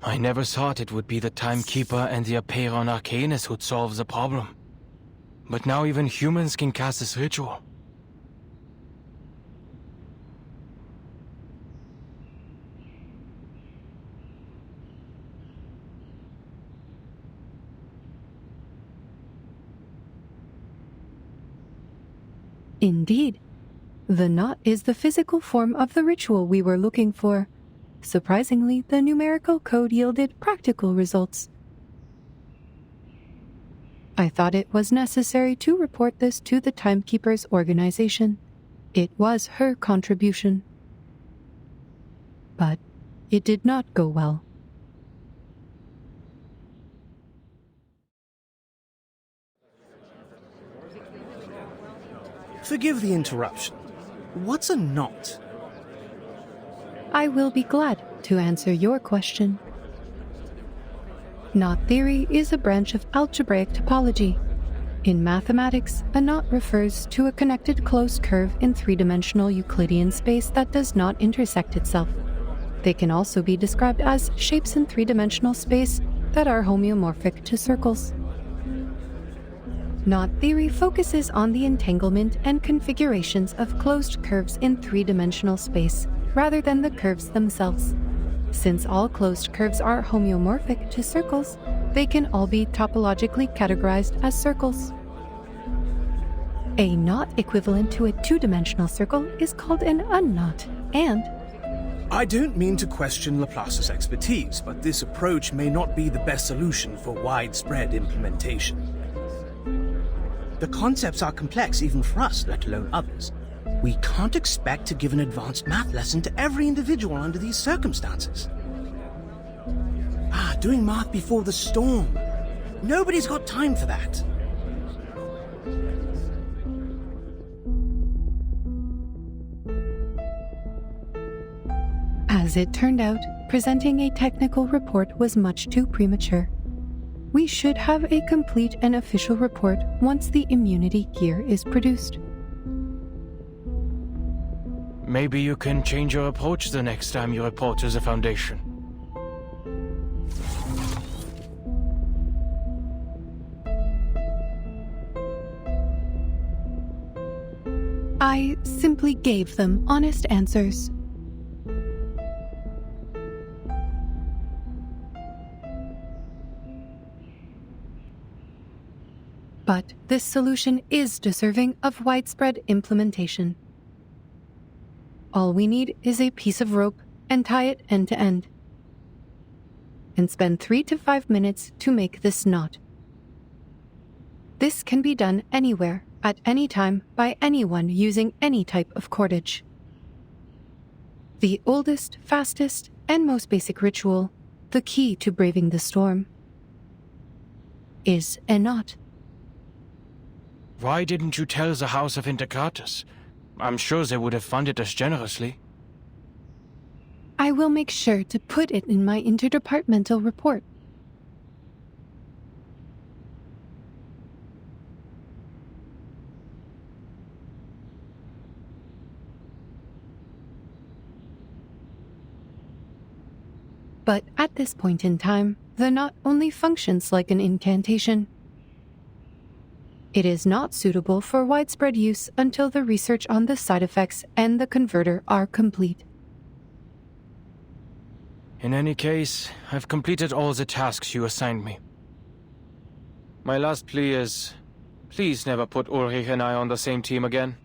I never thought it would be the Timekeeper and the Apeiron Arcanus who'd solve the problem. But now even humans can cast this ritual. Indeed. The knot is the physical form of the ritual we were looking for. Surprisingly, the numerical code yielded practical results. I thought it was necessary to report this to the Timekeeper's organization. It was her contribution. But it did not go well. Forgive the interruption. What's a knot? I will be glad to answer your question. Knot theory is a branch of algebraic topology. In mathematics, a knot refers to a connected closed curve in three-dimensional Euclidean space that does not intersect itself. They can also be described as shapes in three-dimensional space that are homeomorphic to circles. Knot theory focuses on the entanglement and configurations of closed curves in three-dimensional space, rather than the curves themselves. Since all closed curves are homeomorphic to circles, they can all be topologically categorized as circles. A knot equivalent to a two-dimensional circle is called an unknot, and I don't mean to question Laplace's expertise, but this approach may not be the best solution for widespread implementation. The concepts are complex even for us, let alone others. We can't expect to give an advanced math lesson to every individual under these circumstances. Doing math before the storm. Nobody's got time for that. As it turned out, presenting a technical report was much too premature. We should have a complete and official report once the immunity gear is produced. Maybe you can change your approach the next time you report to the Foundation. I simply gave them honest answers. But this solution is deserving of widespread implementation. All we need is a piece of rope and tie it end to end. And spend 3 to 5 minutes to make this knot. This can be done anywhere, at any time, by anyone using any type of cordage. The oldest, fastest, and most basic ritual, the key to braving the storm, is a knot. Why didn't you tell the House of Intercartus? I'm sure they would have funded us generously. I will make sure to put it in my interdepartmental report. But at this point in time, the knot only functions like an incantation. It is not suitable for widespread use until the research on the side effects and the converter are complete. In any case, I've completed all the tasks you assigned me. My last plea is, please never put Ulrich and I on the same team again.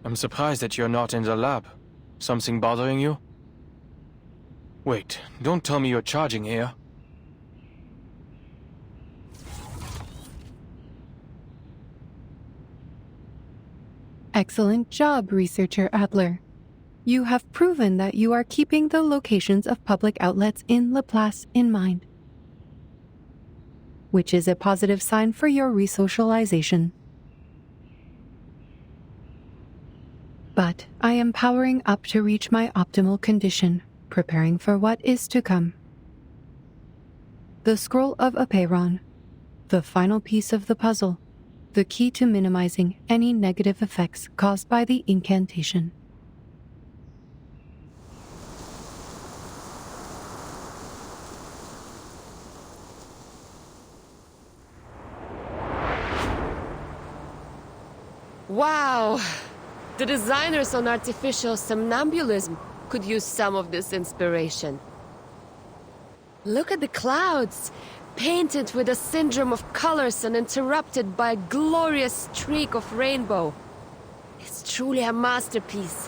I'm surprised that you're not in the lab. Something bothering you? Wait, don't tell me you're charging here. Excellent job, Researcher Adler. You have proven that you are keeping the locations of public outlets in Laplace in mind, which is a positive sign for your resocialization. But I am powering up to reach my optimal condition, preparing for what is to come. The Scroll of Apeiron, The final piece of the puzzle. The key to minimizing any negative effects caused by the incantation. Wow! The designers on artificial somnambulism could use some of this inspiration. Look at the clouds, painted with a syndrome of colors and interrupted by a glorious streak of rainbow. It's truly a masterpiece.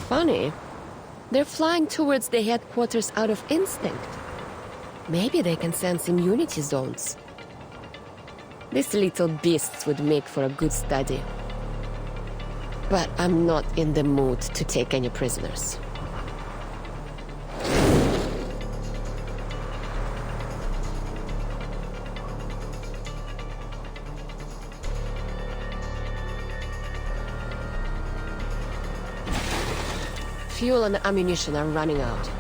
Funny. They're flying towards the headquarters out of instinct. Maybe they can sense immunity zones. These little beasts would make for a good study. But I'm not in the mood to take any prisoners. Fuel and ammunition are running out.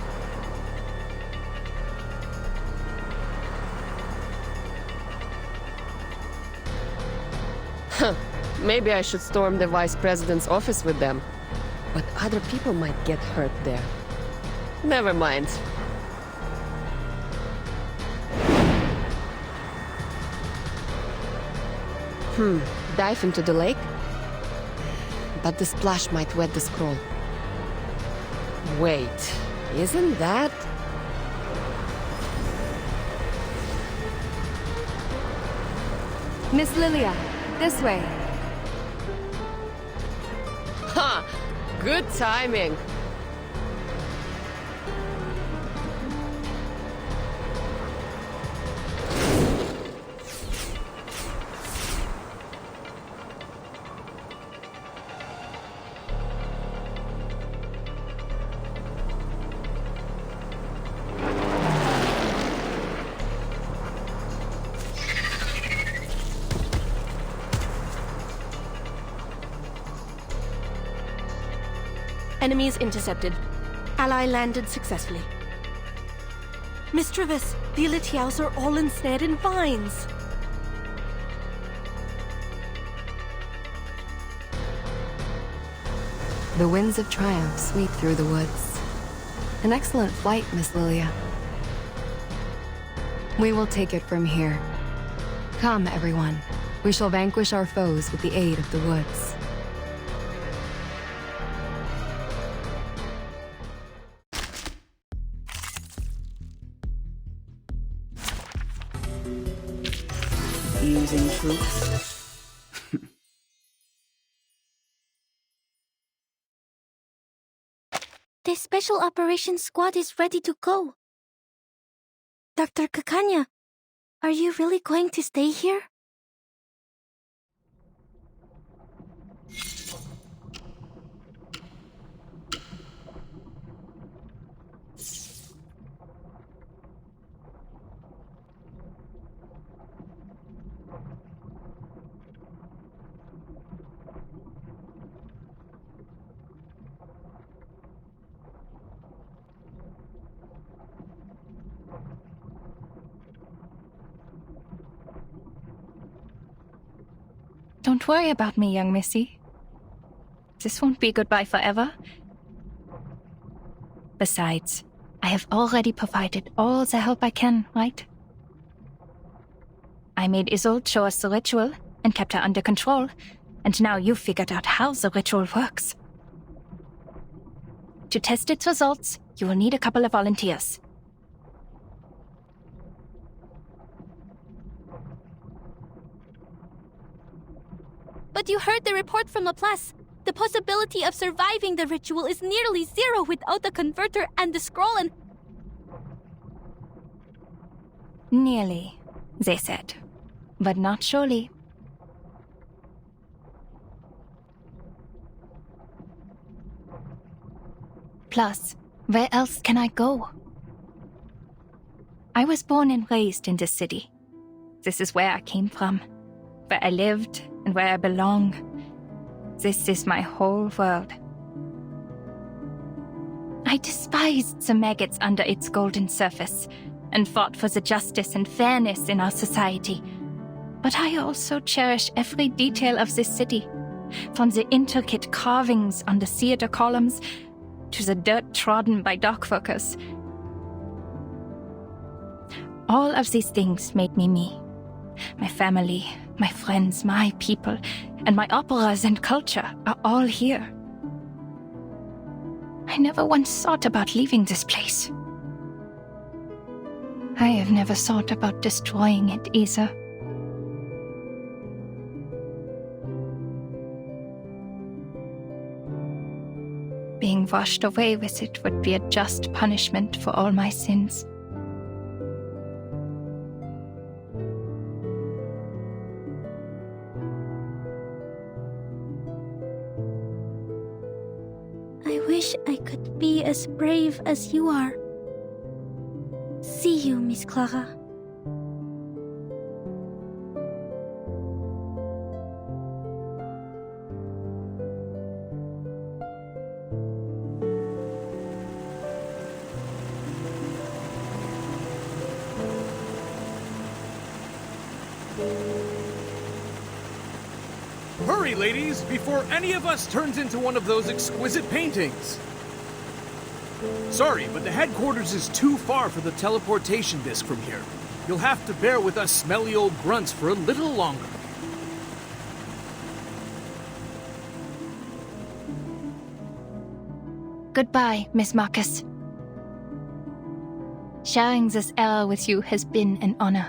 Huh. Maybe I should storm the Vice President's office with them. But other people might get hurt there. Never mind. Dive into the lake? But the splash might wet the scroll. Wait, isn't that... Miss Lilia, this way. Ha! Good timing. Enemies intercepted. Ally landed successfully. Miss Travis, the LXIIIs are all ensnared in vines. The winds of triumph sweep through the woods. An excellent flight, Miss Lilia. We will take it from here. Come, everyone. We shall vanquish our foes with the aid of the woods. Using troops. The Special Operations Squad is ready to go. Dr. Kakanya, are you really going to stay here? Don't worry about me, young missy. This won't be goodbye forever. Besides, I have already provided all the help I can, right? I made Isolde show us the ritual and kept her under control, and now you've figured out how the ritual works. To test its results, you will need a couple of volunteers. But you heard the report from Laplace. The possibility of surviving the ritual is nearly zero without the converter and the scroll and... Nearly, they said. But not surely. Plus, where else can I go? I was born and raised in this city. This is where I came from, where I lived and where I belong. This is my whole world. I despised the maggots under its golden surface, and fought for the justice and fairness in our society. But I also cherish every detail of this city, from the intricate carvings on the theater columns to the dirt trodden by dockworkers. All of these things made me me. My family, my friends, my people, and my operas and culture are all here. I never once thought about leaving this place. I have never thought about destroying it either. Being washed away with it would be a just punishment for all my sins. I wish I could be as brave as you are. See you, Miss Clara. Hurry, ladies, before any of us turns into one of those exquisite paintings. Sorry, but the headquarters is too far for the teleportation disc from here. You'll have to bear with us smelly old grunts for a little longer. Goodbye, Miss Marcus. Sharing this era with you has been an honor.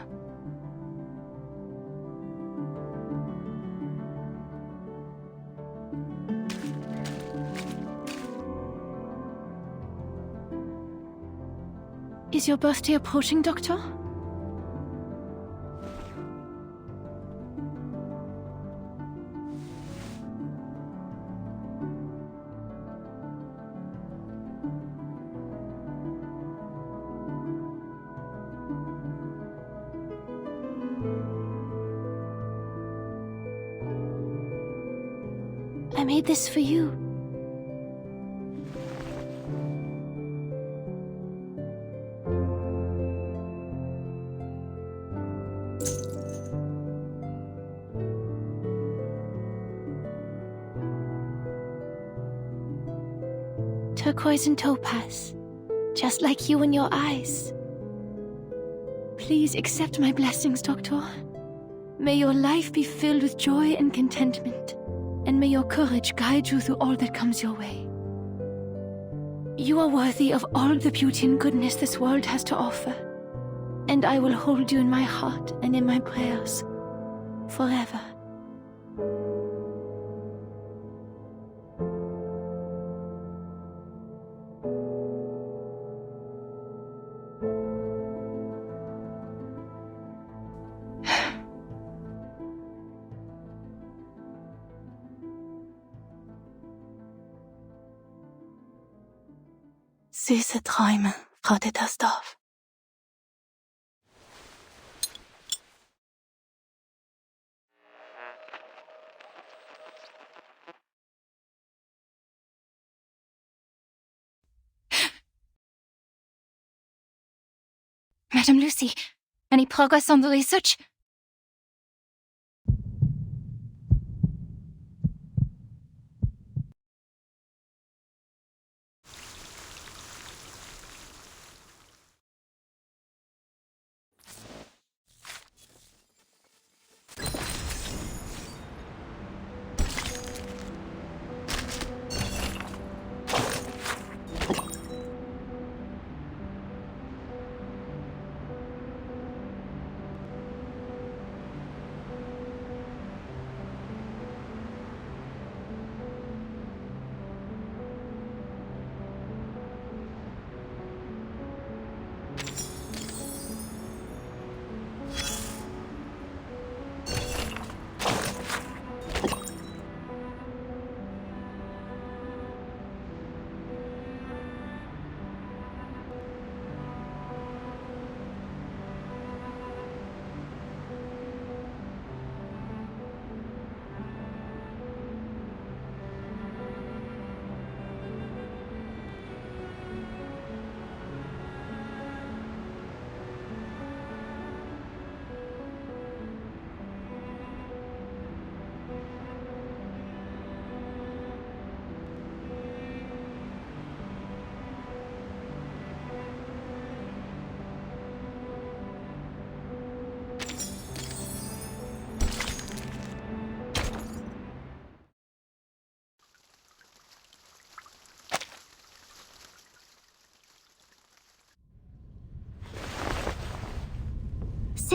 Is your birthday approaching, Doctor? I made this for you. Turquoise and topaz, just like you and your eyes. Please accept my blessings, Doctor. May your life be filled with joy and contentment, and may your courage guide you through all that comes your way. You are worthy of all the beauty and goodness this world has to offer, and I will hold you in my heart and in my prayers forever. Süße Träume, Frau Dittersdorf. Madame Lucy, any progress on the research?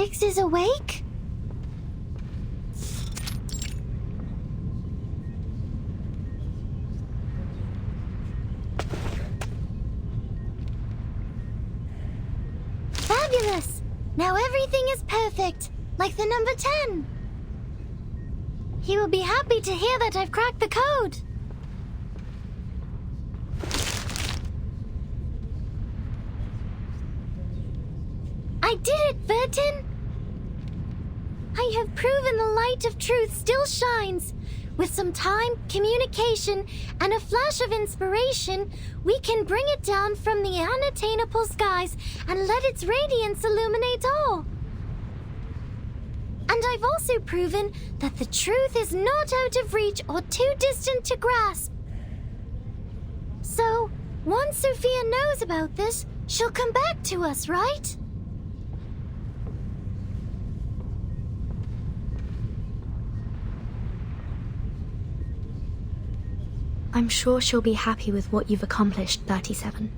Styx is awake? Fabulous! Now everything is perfect, like the number 10. He will be happy to hear that I've cracked the code. I did it, Vertin! I have proven the light of truth still shines. With some time, communication, and a flash of inspiration, we can bring it down from the unattainable skies and let its radiance illuminate all. And I've also proven that the truth is not out of reach or too distant to grasp. So, once Sophia knows about this, she'll come back to us, right? I'm sure she'll be happy with what you've accomplished, 37.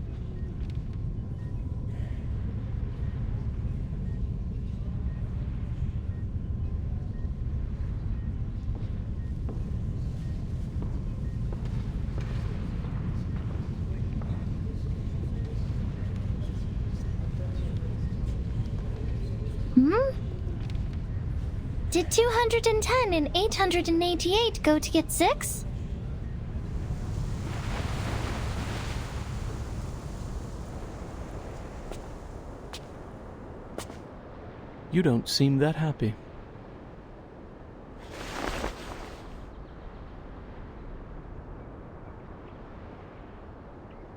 Did 210 and 888 go to get 6? You don't seem that happy.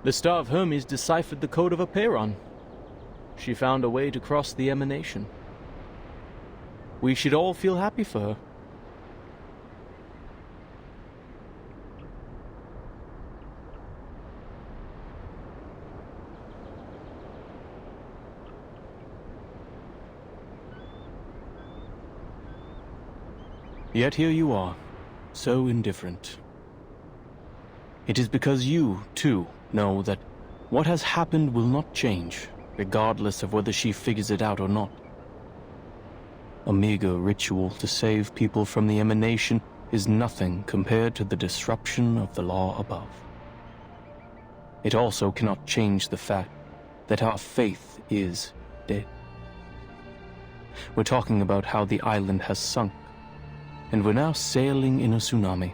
The Star of Hermes deciphered the code of Apeiron. She found a way to cross the emanation. We should all feel happy for her. Yet here you are, so indifferent. It is because you, too, know that what has happened will not change, regardless of whether she figures it out or not. A meager ritual to save people from the emanation is nothing compared to the disruption of the law above. It also cannot change the fact that our faith is dead. We're talking about how the island has sunk, and we're now sailing in a tsunami.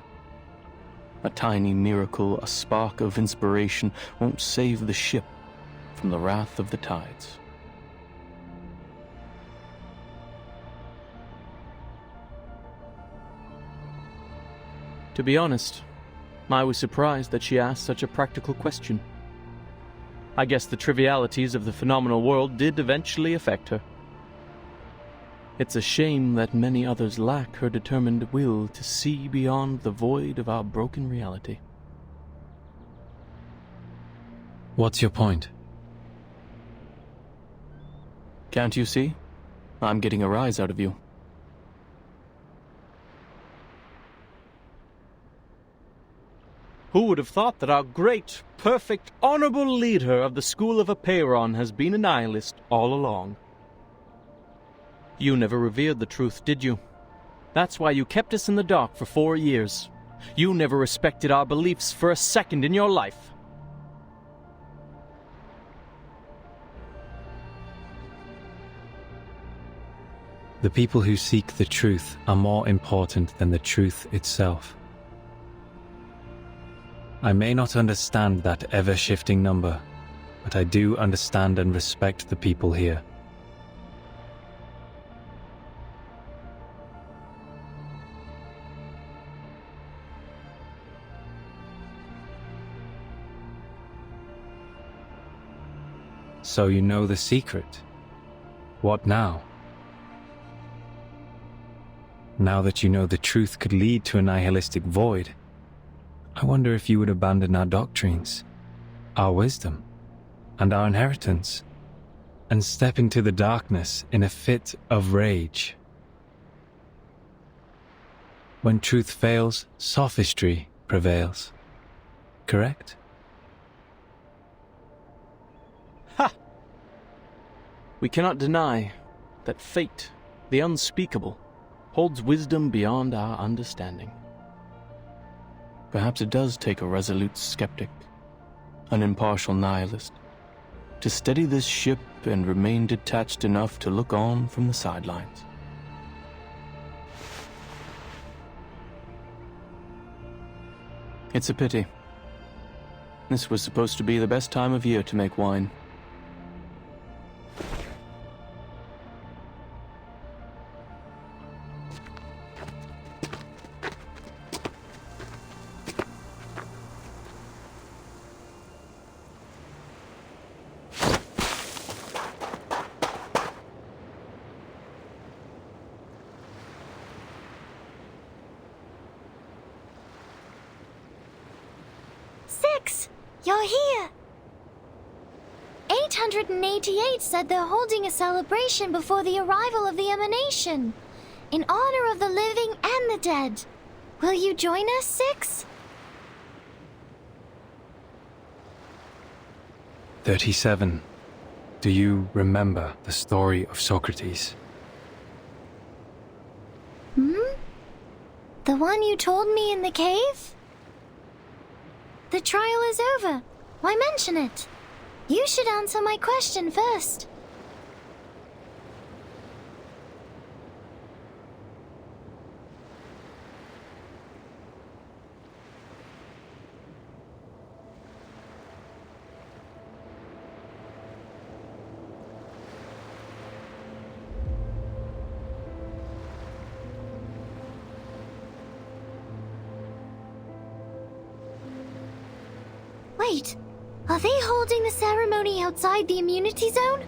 A tiny miracle, a spark of inspiration, won't save the ship from the wrath of the tides. To be honest, I was surprised that she asked such a practical question. I guess the trivialities of the phenomenal world did eventually affect her. It's a shame that many others lack her determined will to see beyond the void of our broken reality. What's your point? Can't you see? I'm getting a rise out of you. Who would have thought that our great, perfect, honorable leader of the School of Apeiron has been a nihilist all along? You never revered the truth, did you? That's why you kept us in the dark for 4 years. You never respected our beliefs for a second in your life. The people who seek the truth are more important than the truth itself. I may not understand that ever-shifting number, but I do understand and respect the people here. So you know the secret. What now? Now that you know the truth could lead to a nihilistic void, I wonder if you would abandon our doctrines, our wisdom, and our inheritance, and step into the darkness in a fit of rage. When truth fails, sophistry prevails. Correct? Ha! We cannot deny that fate, the unspeakable, holds wisdom beyond our understanding. Perhaps it does take a resolute skeptic, an impartial nihilist, to steady this ship and remain detached enough to look on from the sidelines. It's a pity. This was supposed to be the best time of year to make wine. Six! You're here! 888 said they're holding a celebration before the arrival of the emanation, in honor of the living and the dead. Will you join us, Six? 37. Do you remember the story of Socrates? The one you told me in the cave? The trial is over. Why mention it? You should answer my question first. Wait, are they holding the ceremony outside the immunity zone?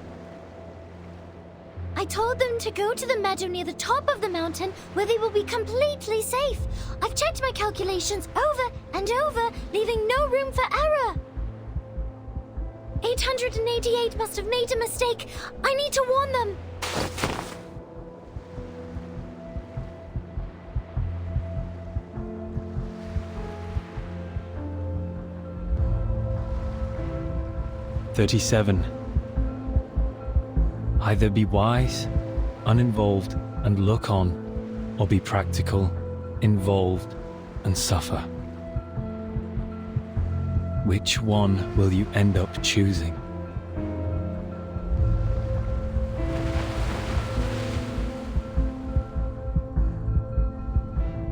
I told them to go to the meadow near the top of the mountain where they will be completely safe. I've checked my calculations over and over, leaving no room for error. 888 must have made a mistake. I need to warn them. "37. Either be wise, uninvolved, and look on, or be practical, involved, and suffer. Which one will you end up choosing?"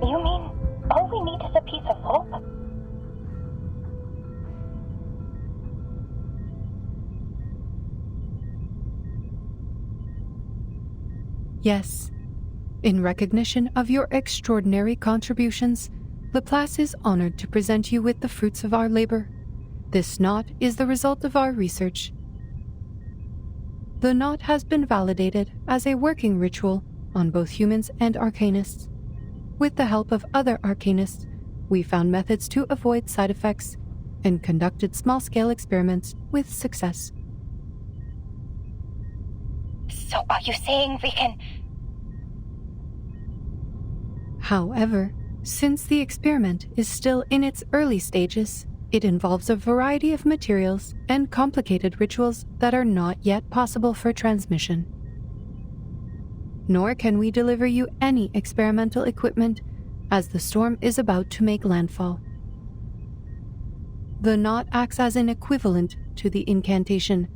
You mean all we need is a piece of rope? Yes. In recognition of your extraordinary contributions, Laplace is honored to present you with the fruits of our labor. This knot is the result of our research. The knot has been validated as a working ritual on both humans and arcanists. With the help of other arcanists, we found methods to avoid side effects and conducted small-scale experiments with success. So are you saying we can... However, since the experiment is still in its early stages, it involves a variety of materials and complicated rituals that are not yet possible for transmission. Nor can we deliver you any experimental equipment, as the storm is about to make landfall. The knot acts as an equivalent to the incantation,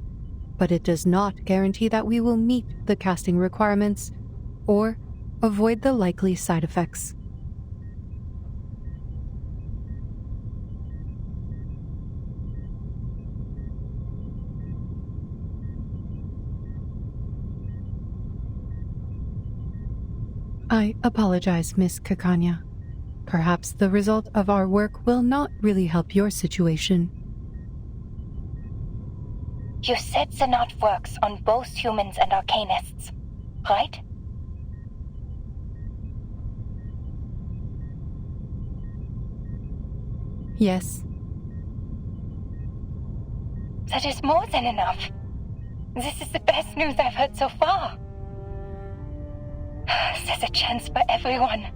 but it does not guarantee that we will meet the casting requirements or avoid the likely side effects. I apologize, Miss Kakanya. Perhaps the result of our work will not really help your situation. You said the knot works on both humans and arcanists, right? Yes. That is more than enough. This is the best news I've heard so far. There's a chance for everyone.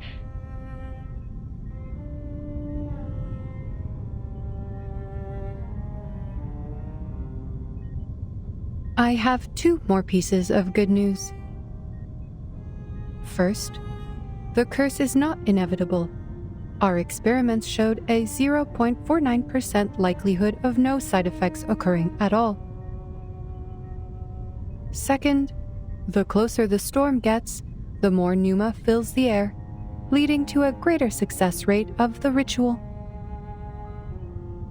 I have two more pieces of good news. First, the curse is not inevitable. Our experiments showed a 0.49% likelihood of no side effects occurring at all. Second, the closer the storm gets, the more pneuma fills the air, leading to a greater success rate of the ritual.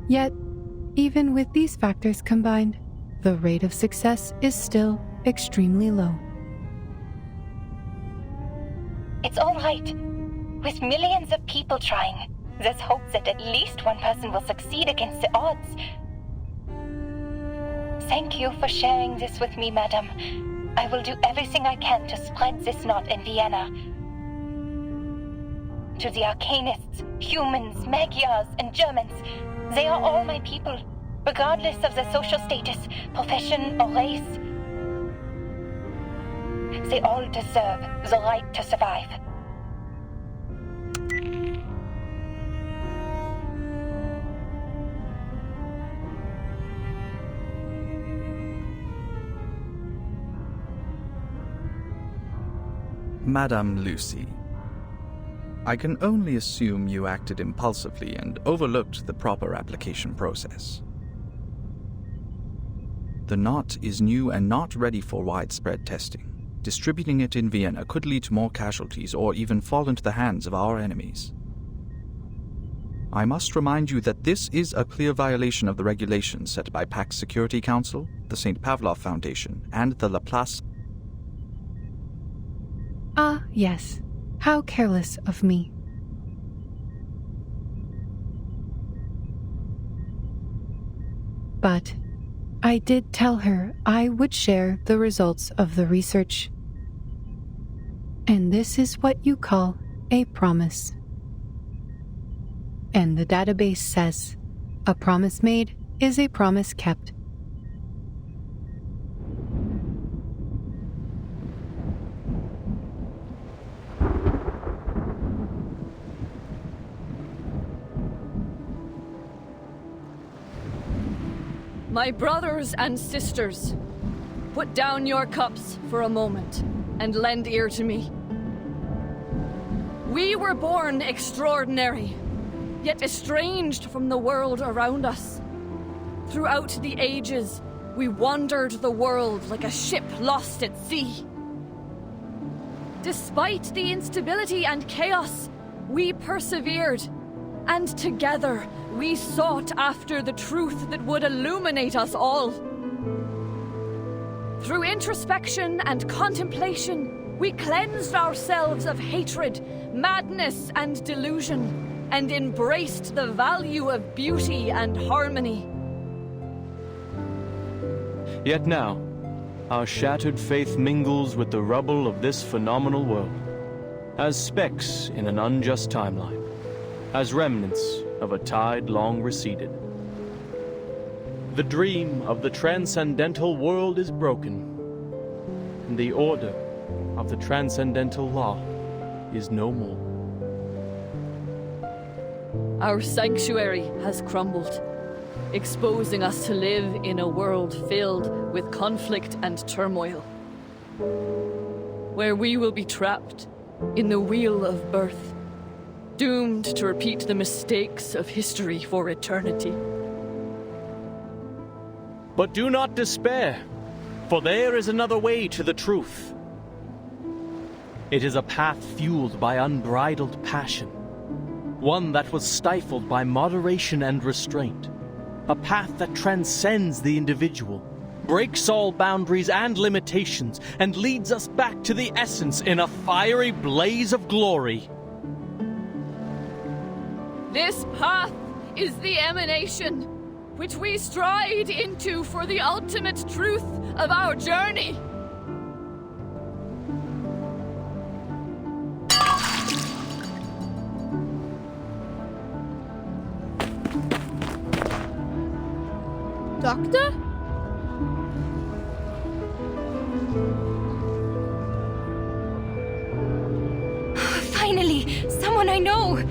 Yet, even with these factors combined, the rate of success is still extremely low. It's all right. With millions of people trying, there's hope that at least one person will succeed against the odds. Thank you for sharing this with me, madam. I will do everything I can to spread this knot in Vienna. To the Arcanists, humans, Magyars, and Germans, they are all my people, regardless of their social status, profession, or race. They all deserve the right to survive. Madame Lucy, I can only assume you acted impulsively and overlooked the proper application process. The knot is new and not ready for widespread testing. Distributing it in Vienna could lead to more casualties or even fall into the hands of our enemies. I must remind you that this is a clear violation of the regulations set by Pax Security Council, the St. Pavlov Foundation, and the Laplace. Ah, yes. How careless of me. But I did tell her I would share the results of the research. And this is what you call a promise. And the database says, a promise made is a promise kept. My brothers and sisters, put down your cups for a moment and lend ear to me. We were born extraordinary, yet estranged from the world around us. Throughout the ages, we wandered the world like a ship lost at sea. Despite the instability and chaos, we persevered, and together we sought after the truth that would illuminate us all. Through introspection and contemplation, we cleansed ourselves of hatred, madness, and delusion, and embraced the value of beauty and harmony. Yet now, our shattered faith mingles with the rubble of this phenomenal world, as specks in an unjust timeline, as remnants of a tide long receded. The dream of the transcendental world is broken, and the order of the transcendental law is no more. Our sanctuary has crumbled, exposing us to live in a world filled with conflict and turmoil, where we will be trapped in the wheel of birth, doomed to repeat the mistakes of history for eternity. But do not despair, for there is another way to the truth. It is a path fueled by unbridled passion, one that was stifled by moderation and restraint, a path that transcends the individual, breaks all boundaries and limitations, and leads us back to the essence in a fiery blaze of glory. This path is the emanation, which we stride into for the ultimate truth of our journey. Doctor? Finally, someone I know!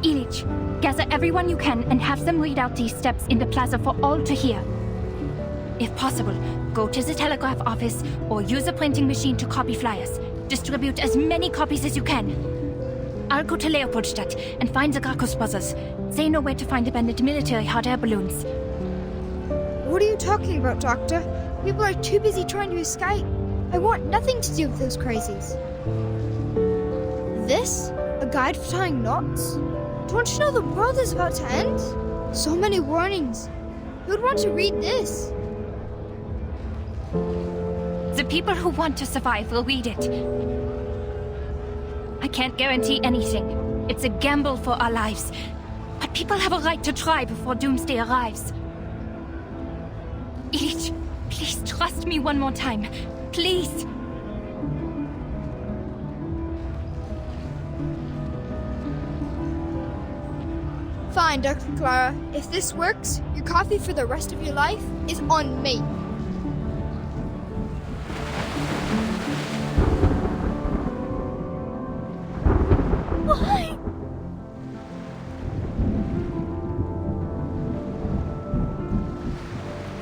Illich, message. Gather everyone you can and have them read out these steps in the plaza for all to hear. If possible, go to the telegraph office or use a printing machine to copy flyers. Distribute as many copies as you can. I'll go to Leopoldstadt and find the Gracchus brothers. They know where to find abandoned military hot air balloons. What are you talking about, Doctor? People are too busy trying to escape. I want nothing to do with those crazies. This? A guide for tying knots? Don't you know the world is about to end? So many warnings. Who'd want to read this? The people who want to survive will read it. I can't guarantee anything. It's a gamble for our lives. But people have a right to try before doomsday arrives. Edith, please trust me one more time. Please. Fine, Dr. Clara. If this works, your coffee for the rest of your life is on me.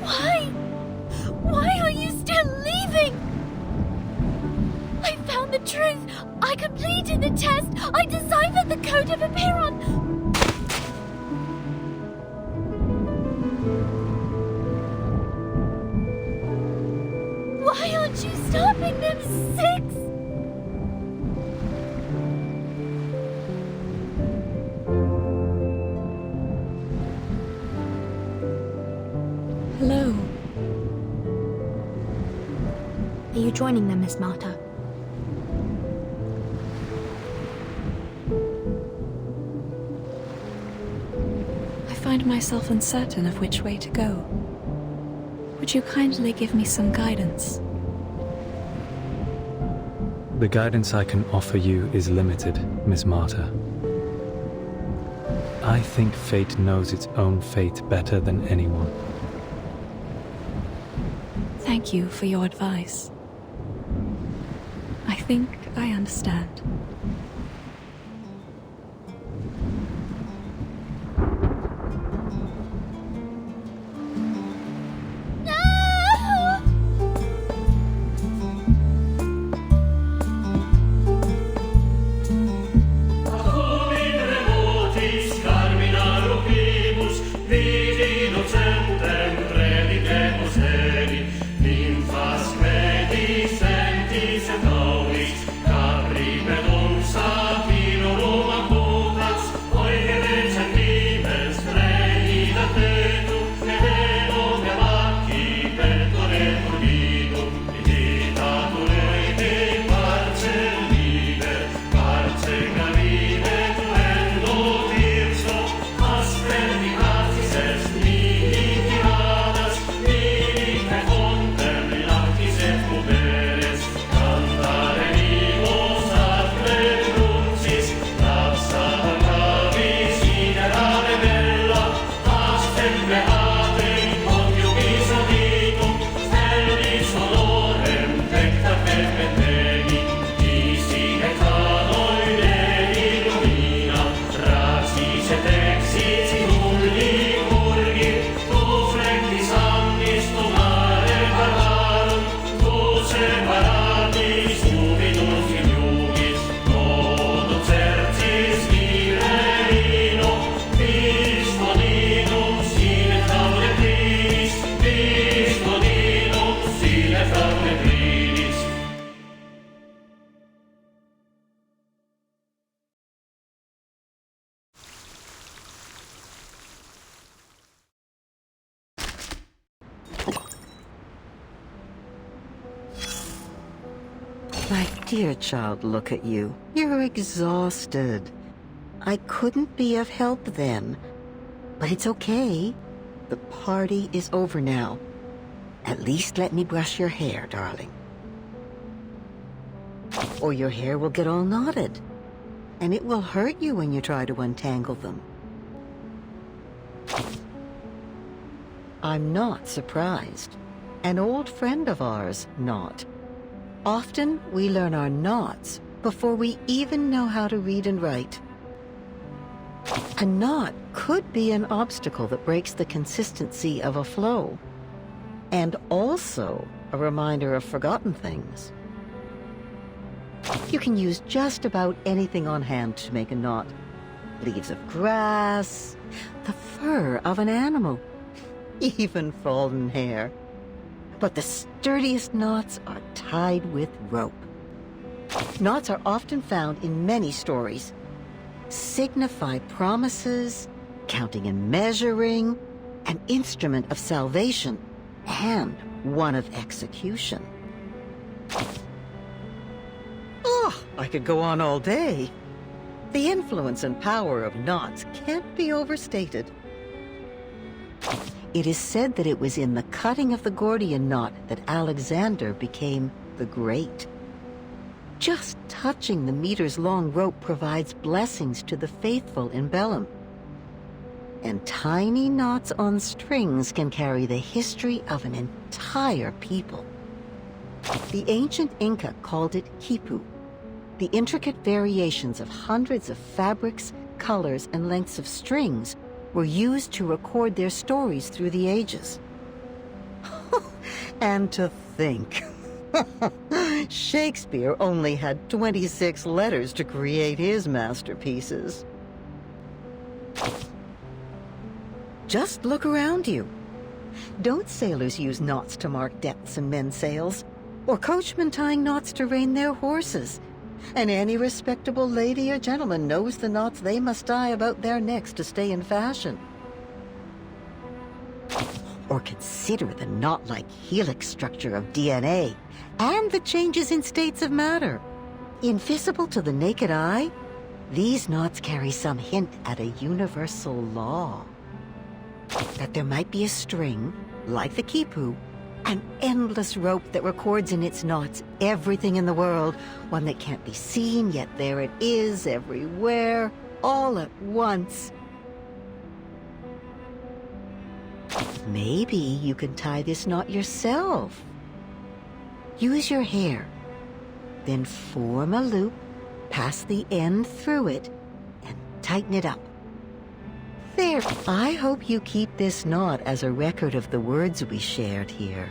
Why? Why are you still leaving? I found the truth. I completed the test. I deciphered the code of Apiron. Why aren't you stopping them, Six? Hello. Are you joining them, Miss Marta? I find myself uncertain of which way to go. Would you kindly give me some guidance? The guidance I can offer you is limited, Miss Marta. I think fate knows its own fate better than anyone. Thank you for your advice. I think I understand. My dear child, look at you. You're exhausted. I couldn't be of help then. But it's okay. The party is over now. At least let me brush your hair, darling. Or your hair will get all knotted. And it will hurt you when you try to untangle them. I'm not surprised. An old friend of ours, not. Often, we learn our knots before we even know how to read and write. A knot could be an obstacle that breaks the consistency of a flow, and also a reminder of forgotten things. You can use just about anything on hand to make a knot. Leaves of grass, the fur of an animal, even fallen hair. But the sturdiest knots are tied with rope. Knots are often found in many stories. Signify promises, counting and measuring, an instrument of salvation, and one of execution. Oh, I could go on all day. The influence and power of knots can't be overstated. It is said that it was in the cutting of the Gordian knot that Alexander became the Great. Just touching the meters-long rope provides blessings to the faithful in Bellum. And tiny knots on strings can carry the history of an entire people. The ancient Inca called it quipu. The intricate variations of hundreds of fabrics, colors, and lengths of strings were used to record their stories through the ages. And to think, Shakespeare only had 26 letters to create his masterpieces. Just look around you. Don't sailors use knots to mark depths and mend sails? Or coachmen tying knots to rein their horses? And any respectable lady or gentleman knows the knots they must tie about their necks to stay in fashion. Or consider the knot-like helix structure of DNA and the changes in states of matter. Invisible to the naked eye, these knots carry some hint at a universal law. That there might be a string, like the quipu, an endless rope that records in its knots everything in the world, one that can't be seen, yet there it is, everywhere, all at once. Maybe you can tie this knot yourself. Use your hair, then form a loop, pass the end through it, and tighten it up. There. I hope you keep this knot as a record of the words we shared here.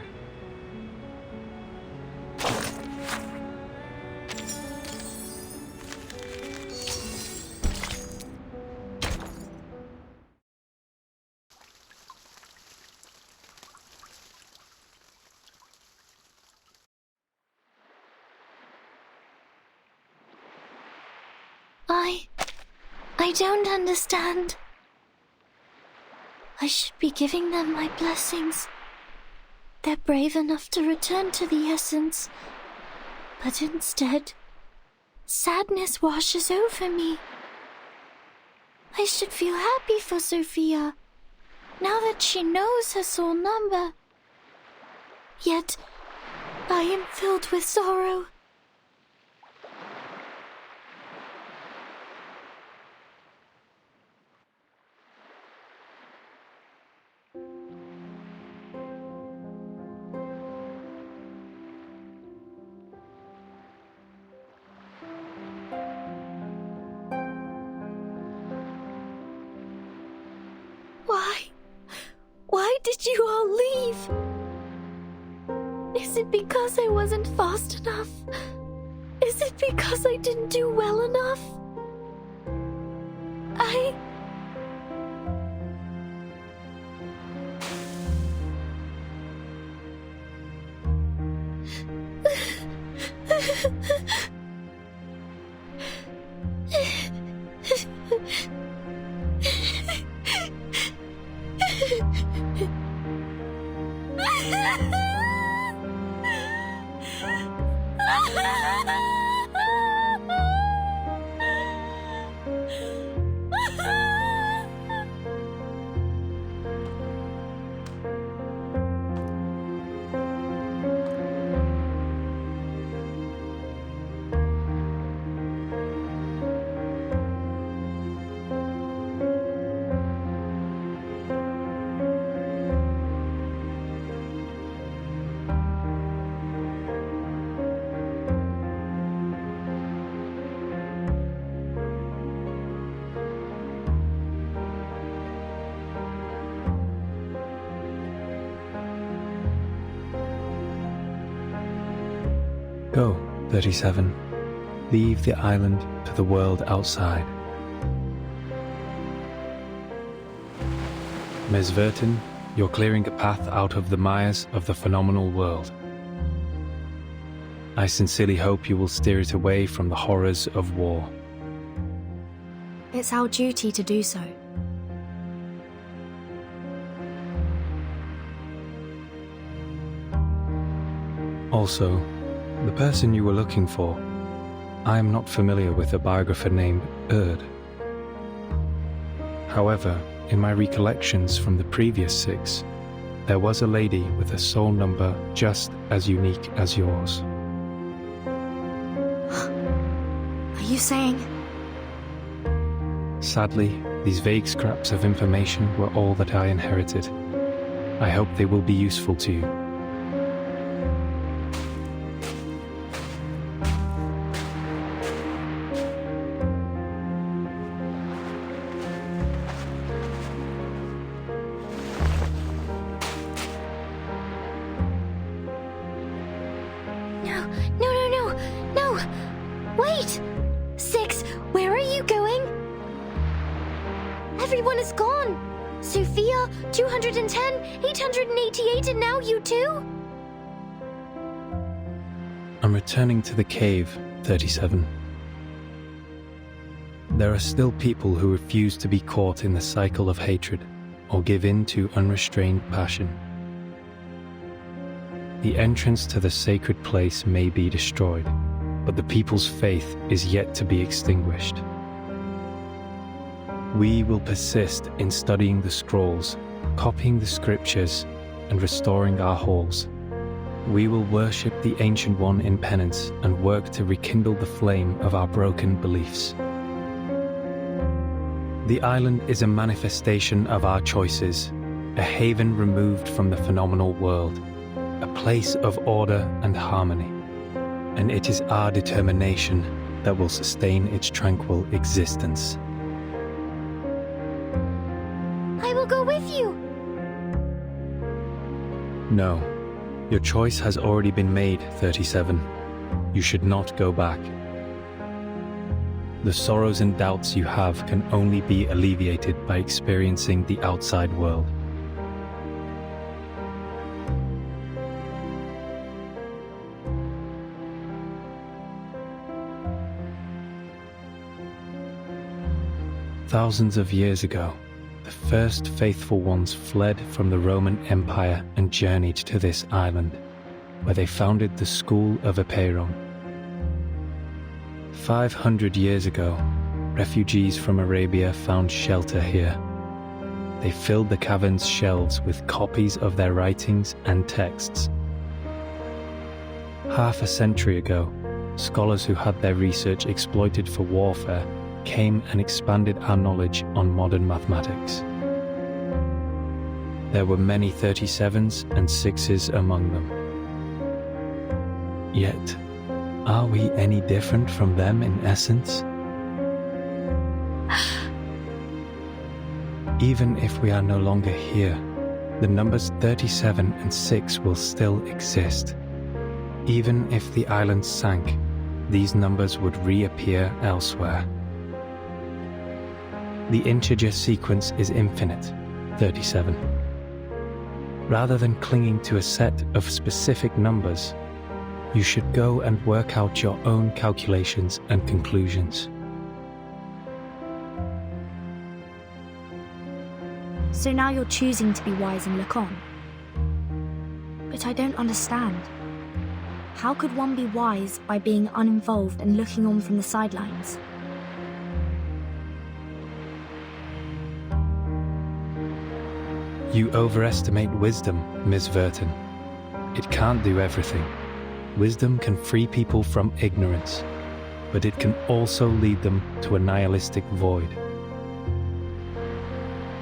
I don't understand. I should be giving them my blessings. They're brave enough to return to the essence. But instead, sadness washes over me. I should feel happy for Sophia, now that she knows her soul number. Yet, I am filled with sorrow. Why did you all leave? Is it because I wasn't fast enough? Is it because I didn't do well enough? 37. Leave the island to the world outside. Ms. Vertin, you're clearing a path out of the mires of the phenomenal world. I sincerely hope you will steer it away from the horrors of war. It's our duty to do so. Also, the person you were looking for, I am not familiar with a biographer named Erd. However, in my recollections from the previous 6, there was a lady with a soul number just as unique as yours. Are you saying? Sadly, these vague scraps of information were all that I inherited. I hope they will be useful to you. No! Wait! 6, where are you going? Everyone is gone! Sophia, 210, 888, and now you too? I'm returning to the cave, 37. There are still people who refuse to be caught in the cycle of hatred or give in to unrestrained passion. The entrance to the sacred place may be destroyed, but the people's faith is yet to be extinguished. We will persist in studying the scrolls, copying the scriptures, and restoring our halls. We will worship the Ancient One in penance and work to rekindle the flame of our broken beliefs. The island is a manifestation of our choices, a haven removed from the phenomenal world, a place of order and harmony, and it is our determination that will sustain its tranquil existence. I will go with you! No, your choice has already been made, 37. You should not go back. The sorrows and doubts you have can only be alleviated by experiencing the outside world. Thousands of years ago, the first faithful ones fled from the Roman Empire and journeyed to this island, where they founded the School of Apeiron. 500 years ago, refugees from Arabia found shelter here. They filled the cavern's shelves with copies of their writings and texts. Half a century ago, scholars who had their research exploited for warfare came and expanded our knowledge on modern mathematics. There were many 37s and 6s among them. Yet, are we any different from them in essence? Even if we are no longer here, the numbers 37 and 6 will still exist. Even if the island sank, these numbers would reappear elsewhere. The integer sequence is infinite, 37. Rather than clinging to a set of specific numbers, you should go and work out your own calculations and conclusions. So now you're choosing to be wise and look on. But I don't understand. How could one be wise by being uninvolved and looking on from the sidelines? You overestimate wisdom, Ms. Vertin. It can't do everything. Wisdom can free people from ignorance, but it can also lead them to a nihilistic void.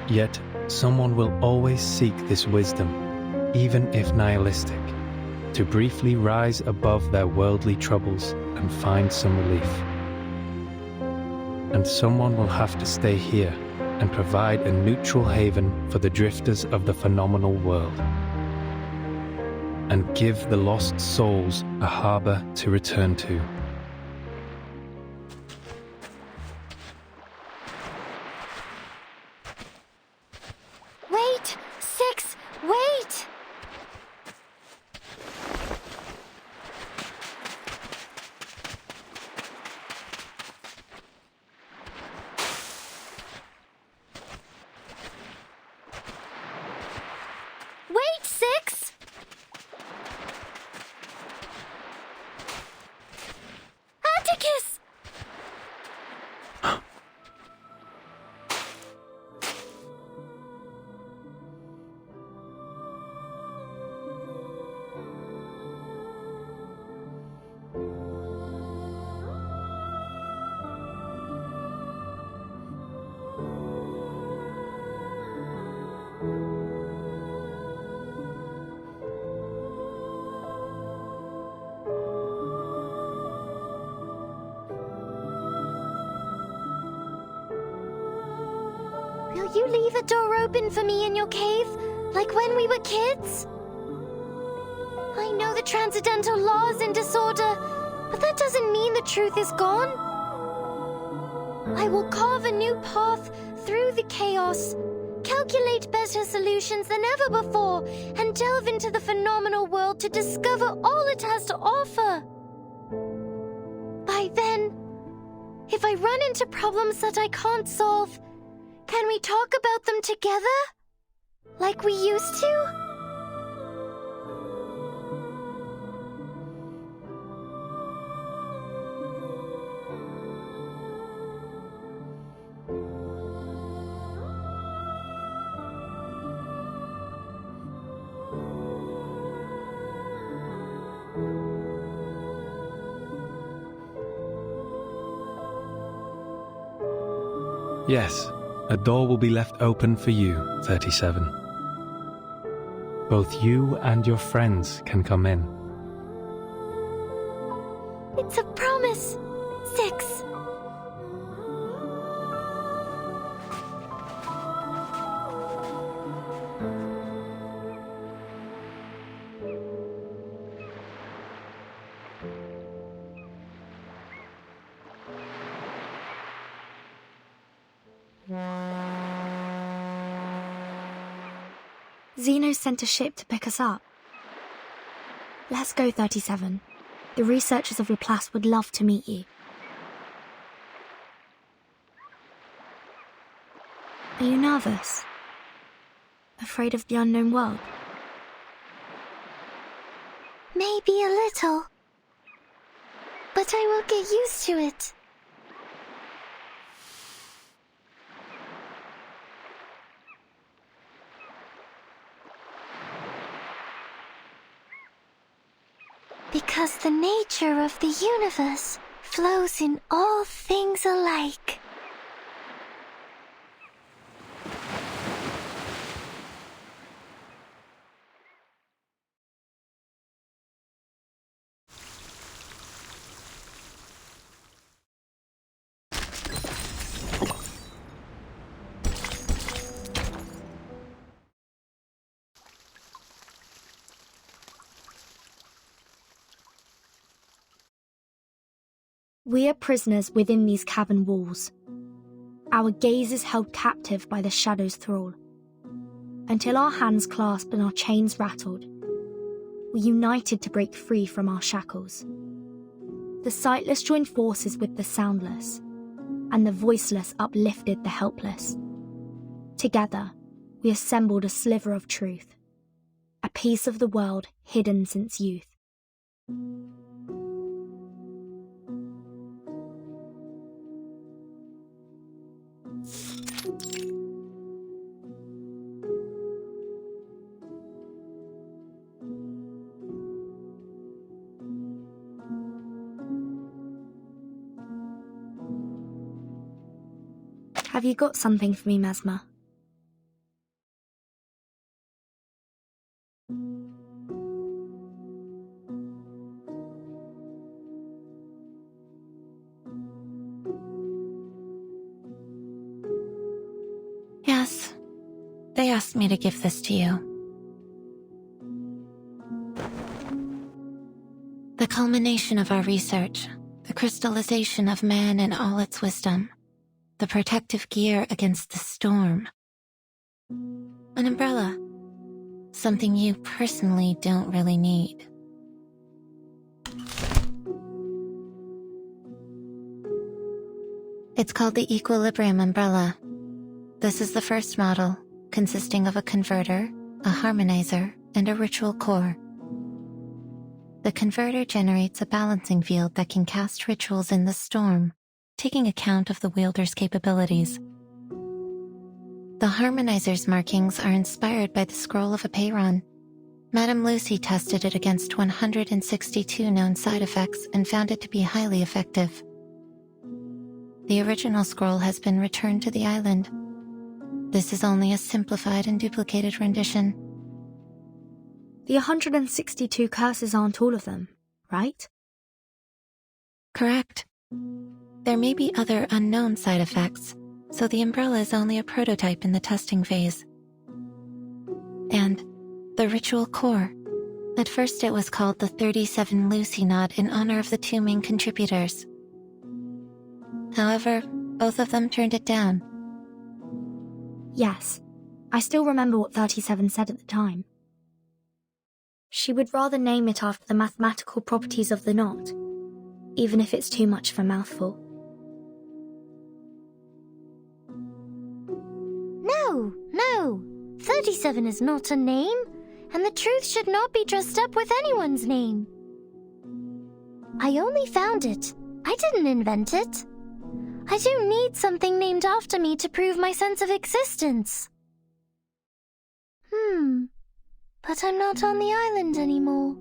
Yet, someone will always seek this wisdom, even if nihilistic, to briefly rise above their worldly troubles and find some relief. And someone will have to stay here and provide a neutral haven for the drifters of the phenomenal world. and give the lost souls a harbor to return to. Wait! Six! Wait! Wait, Six! Atticus! Will you leave a door open for me in your cave, like when we were kids? I know the transcendental law is in disorder, but that doesn't mean the truth is gone. I will carve a new path through the chaos, calculate better solutions than ever before, and delve into the phenomenal world to discover all it has to offer. By then, if I run into problems that I can't solve, can we talk about them together? Like we used to? Yes, a door will be left open for you, 37. Both you and your friends can come in. It's a promise, Six. Zeno sent a ship to pick us up. Let's go, 37. The researchers of LXIII would love to meet you. Are you nervous? Afraid of the unknown world? Maybe a little. But I will get used to it. Because the nature of the universe flows in all things alike. We are prisoners within these cavern walls. Our gaze is held captive by the shadow's thrall. Until our hands clasp and our chains rattled, we united to break free from our shackles. The sightless joined forces with the soundless, and the voiceless uplifted the helpless. Together, we assembled a sliver of truth, a piece of the world hidden since youth. Have you got something for me, Mesmer? Yes. They asked me to give this to you. culmination of our research, the crystallization of man in all its wisdom, the protective gear against the storm. An umbrella. Something you personally don't really need. It's called the Equilibrium Umbrella. This is the first model, consisting of a converter, a harmonizer, and a ritual core. The converter generates a balancing field that can cast rituals in the storm, taking account of the wielder's capabilities. The harmonizer's markings are inspired by the scroll of a Peyron. Madame Lucy tested it against 162 known side effects and found it to be highly effective. The original scroll has been returned to the island. This is only a simplified and duplicated rendition. The 162 curses aren't all of them, right? Correct. There may be other unknown side effects, so the umbrella is only a prototype in the testing phase. And the ritual core. At first it was called the 37 Lucy Nod in honor of the two main contributors. However, both of them turned it down. Yes, I still remember what 37 said at the time. She would rather name it after the mathematical properties of the knot, even if it's too much of a mouthful. No, 37 is not a name, and the truth should not be dressed up with anyone's name. I only found it. I didn't invent it. I don't need something named after me to prove my sense of existence. But I'm not on the island anymore.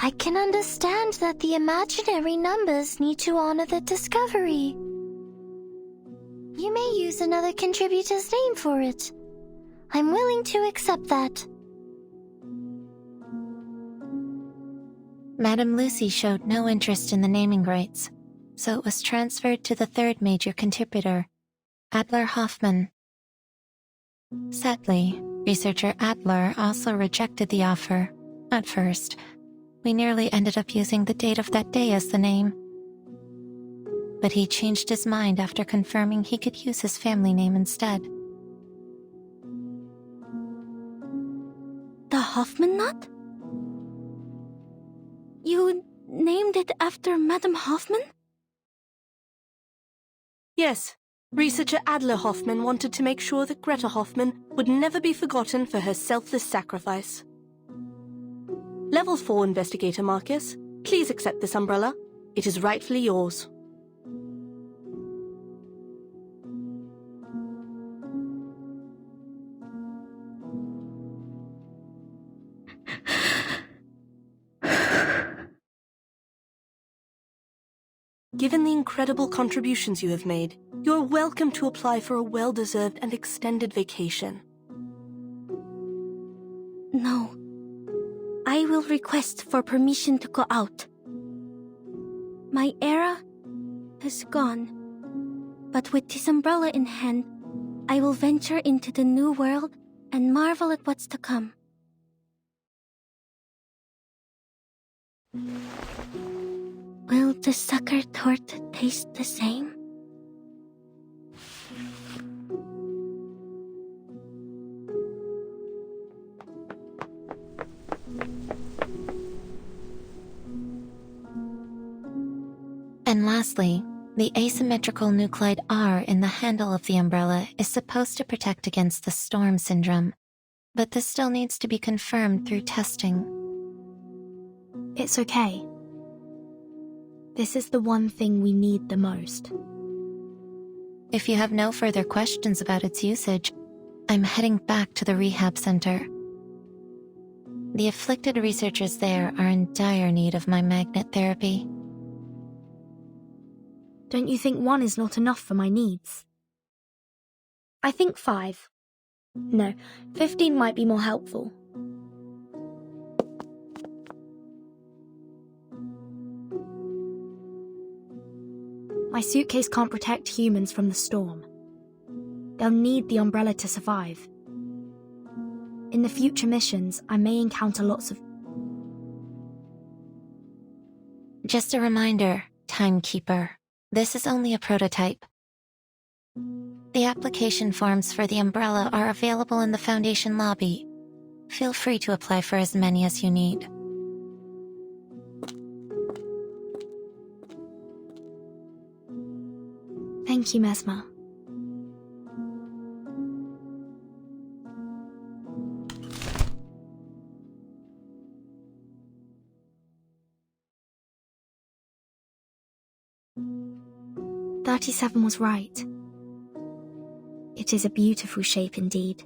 I can understand that the imaginary numbers need to honor the discovery. You may use another contributor's name for it. I'm willing to accept that. Madame Lucy showed no interest in the naming rights, so it was transferred to the third major contributor, Adler Hoffman. Sadly, researcher Adler also rejected the offer. At first, we nearly ended up using the date of that day as the name. But he changed his mind after confirming he could use his family name instead. The Hoffman knot? You named it after Madame Hoffman? Yes. Researcher Adler Hoffman wanted to make sure that Greta Hoffman would never be forgotten for her selfless sacrifice. Level 4 Investigator Marcus, please accept this umbrella. It is rightfully yours. Given the incredible contributions you have made, you are welcome to apply for a well-deserved and extended vacation. No. I will request for permission to go out. My era is gone, but with this umbrella in hand, I will venture into the new world and marvel at what's to come. Will the sucker torte taste the same? And lastly, the asymmetrical nuclide R in the handle of the umbrella is supposed to protect against the storm syndrome, but this still needs to be confirmed through testing. It's okay. This is the one thing we need the most. If you have no further questions about its usage, I'm heading back to the rehab center. The afflicted researchers there are in dire need of my magnet therapy. Don't you think 1 is not enough for my needs? I think 5. No, 15 might be more helpful. My suitcase can't protect humans from the storm. They'll need the umbrella to survive. In the future missions, I may encounter lots of... Just a reminder, Timekeeper, this is only a prototype. The application forms for the umbrella are available in the Foundation lobby. Feel free to apply for as many as you need. Thank you, Mesmer. "37 was right. It is a beautiful shape indeed."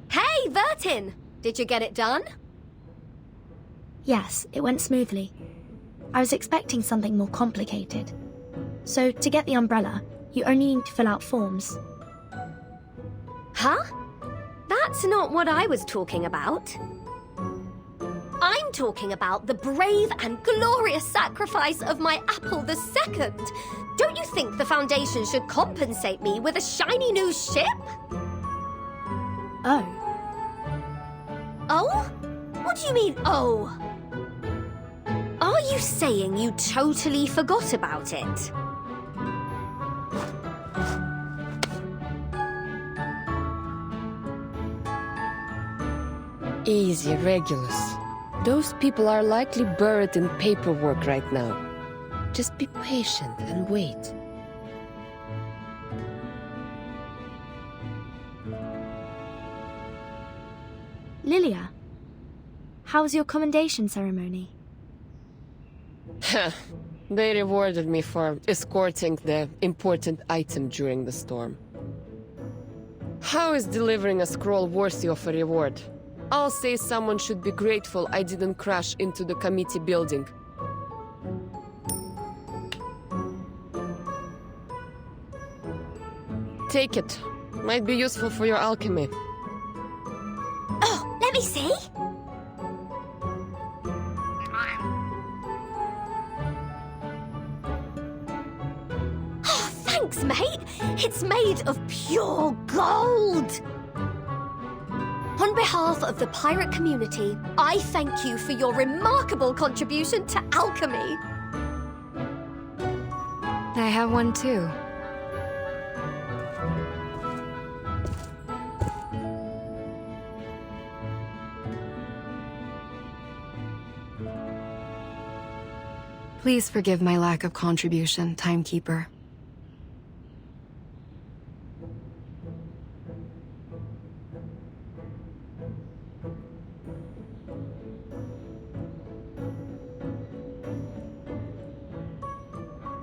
Hey, Vertin! Did you get it done? Yes, it went smoothly. I was expecting something more complicated. So, to get the umbrella, you only need to fill out forms. Huh? That's not what I was talking about. I'm talking about the brave and glorious sacrifice of my Apple II. Don't you think the Foundation should compensate me with a shiny new ship? Oh. Oh? What do you mean, oh? Are you saying you totally forgot about it? Easy, Regulus. Those people are likely buried in paperwork right now. Just be patient and wait. Lilia, how was your commendation ceremony? They rewarded me for escorting the important item during the storm. How is delivering a scroll worthy of a reward? I'll say someone should be grateful I didn't crash into the committee building. Take it. Might be useful for your alchemy. Oh, let me see. Oh, thanks, mate. It's made of pure gold. On behalf of the pirate community, I thank you for your remarkable contribution to alchemy. I have one too. Please forgive my lack of contribution, Timekeeper.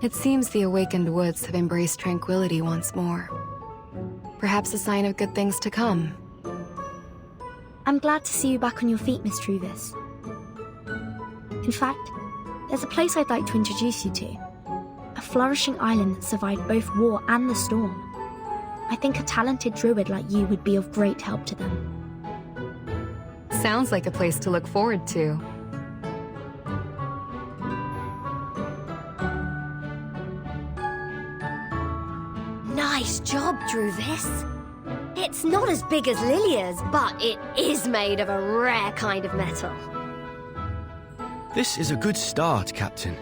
It seems the awakened woods have embraced tranquility once more. Perhaps a sign of good things to come. I'm glad to see you back on your feet, Miss Truvis. In fact, there's a place I'd like to introduce you to. A flourishing island that survived both war and the storm. I think a talented druid like you would be of great help to them. Sounds like a place to look forward to. Nice job, Druvis. It's not as big as Lilia's, but it is made of a rare kind of metal. This is a good start, Captain.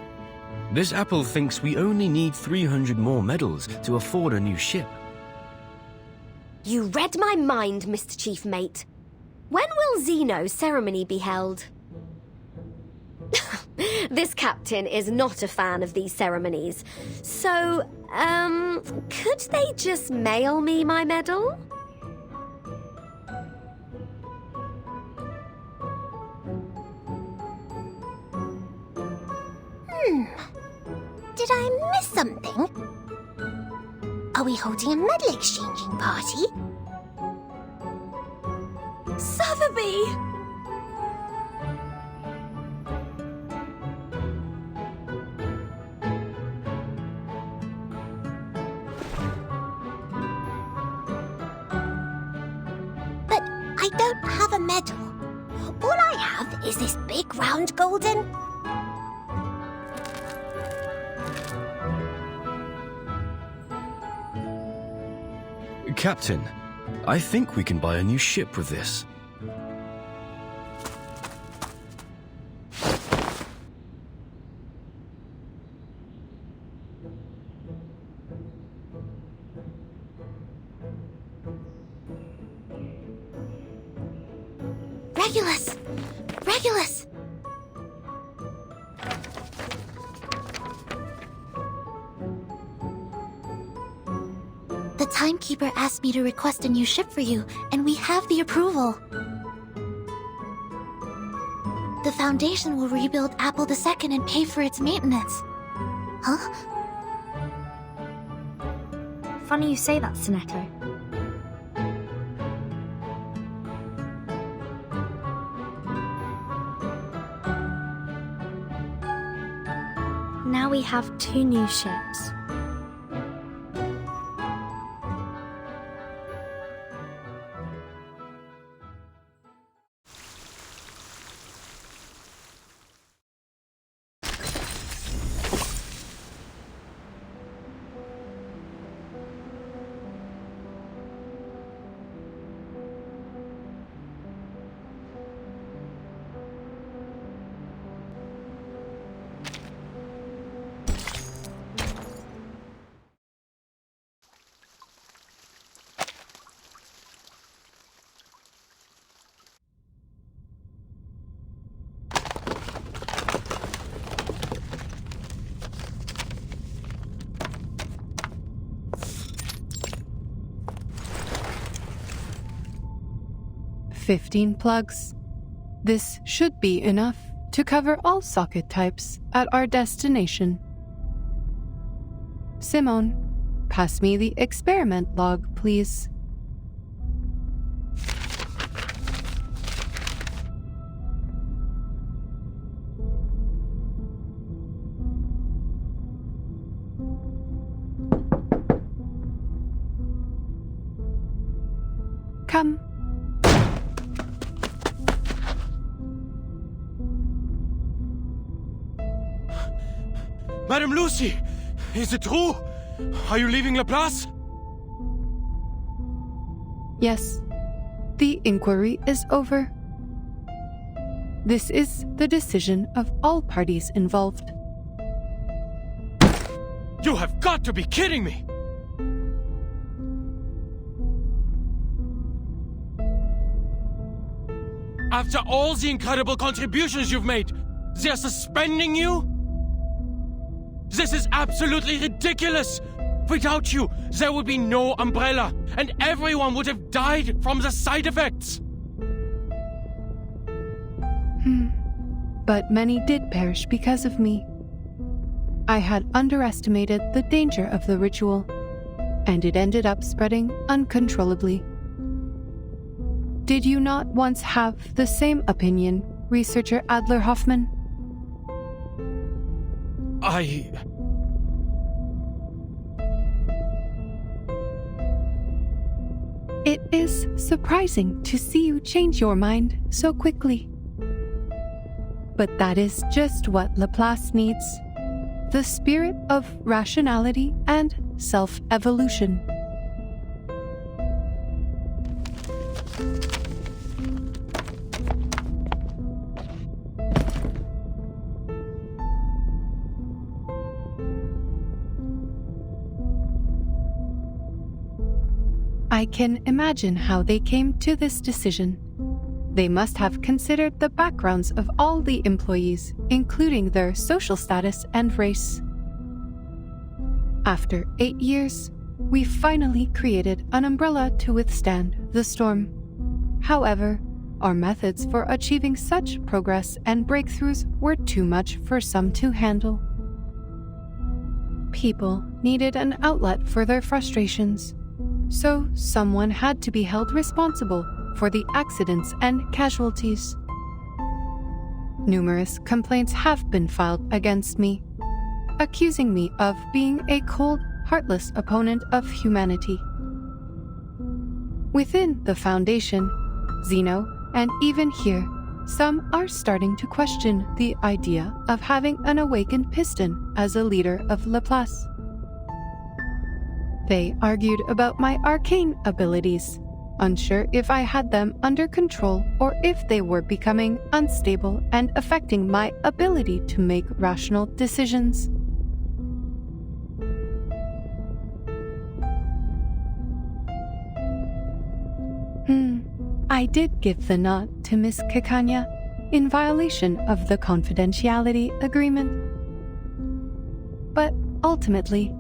This apple thinks we only need 300 more medals to afford a new ship. You read my mind, Mr. Chief Mate. When will Zeno's ceremony be held? This captain is not a fan of these ceremonies. So, could they just mail me my medal? Did I miss something? Are we holding a medal exchanging party? Sotheby! But I don't have a medal. All I Is this big round golden? Captain, I think we can buy a new ship with this. Regulus! Regulus! The timekeeper asked me to request a new ship for you, and we have the approval. The Foundation will rebuild Apple II and pay for its maintenance. Huh? Funny you say that, Sonetto. Now we have 2 new ships. "15 plugs. This should be enough to cover all socket types at our destination. Simone, pass me the experiment log, please." Come. Madame Lucy, is it true? Are you leaving Laplace? Yes, the inquiry is over. This is the decision of all parties involved. You have got to be kidding me! After all the incredible contributions you've made, they're suspending you? This is absolutely ridiculous! Without you, there would be no umbrella, and everyone would have died from the side effects! But many did perish because of me. I had underestimated the danger of the ritual, and it ended up spreading uncontrollably. Did you not once have the same opinion, researcher Adler-Hoffman? It is surprising to see you change your mind so quickly. But that is just what Laplace needs. The spirit of rationality and self-evolution. I can imagine how they came to this decision. They must have considered the backgrounds of all the employees, including their social status and race. After 8 years, we finally created an umbrella to withstand the storm. However, our methods for achieving such progress and breakthroughs were too much for some to handle. People needed an outlet for their frustrations, so someone had to be held responsible for the accidents and casualties. Numerous complaints have been filed against me, accusing me of being a cold, heartless opponent of humanity. Within the Foundation, Zeno, and even here, Some are starting to question the idea of having an awakened piston as a leader of Laplace. They argued about my arcane abilities, unsure if I had them under control or if they were becoming unstable and affecting my ability to make rational decisions. I did give the nod to Miss Kikanya in violation of the confidentiality agreement. But ultimately,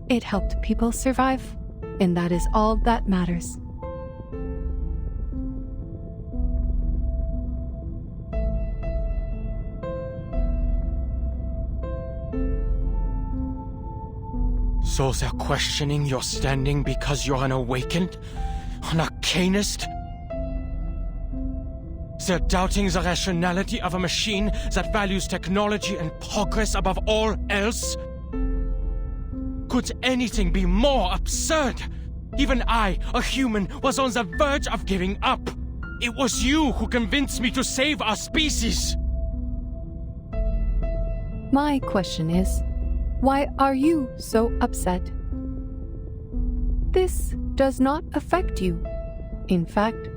it helped people survive, and that is all that matters. So they're questioning your standing because you're an awakened? An arcanist? They're doubting the rationality of a machine that values technology and progress above all else? Could anything be more absurd? Even I, a human, was on the verge of giving up. It was you who convinced me to save our species. My question is, why are you so upset? This does not affect you. In fact,